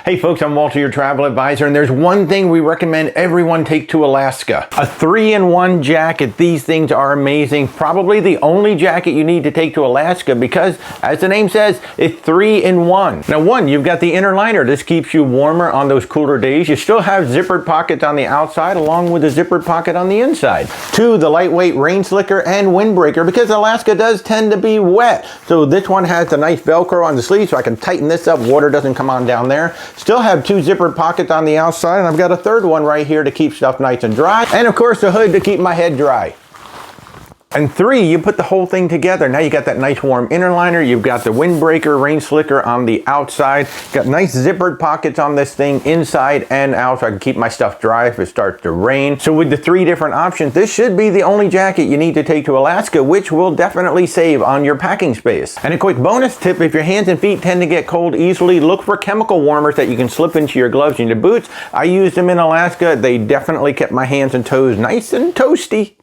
Hey folks, I'm Walter, your travel advisor, and there's one thing we recommend everyone take to Alaska. A 3-in-1 jacket. These things are amazing. Probably the only jacket you need to take to Alaska because, as the name says, it's 3-in-1. Now one, you've got the inner liner. This keeps you warmer on those cooler days. You still have zippered pockets on the outside along with a zippered pocket on the inside. Two, the lightweight rain slicker and windbreaker because Alaska does tend to be wet. So this one has the nice Velcro on the sleeve so I can tighten this up. Water doesn't come on down there. Still have two zippered pockets on the outside, and I've got a third one right here to keep stuff nice and dry. And of course the hood to keep my head dry. And three, you put the whole thing together. Now you got that nice warm inner liner. You've got the windbreaker, rain slicker on the outside. Got nice zippered pockets on this thing inside and out so I can keep my stuff dry if it starts to rain. So with the three different options, this should be the only jacket you need to take to Alaska, which will definitely save on your packing space. And a quick bonus tip, if your hands and feet tend to get cold easily, look for chemical warmers that you can slip into your gloves and your boots. I used them in Alaska. They definitely kept my hands and toes nice and toasty.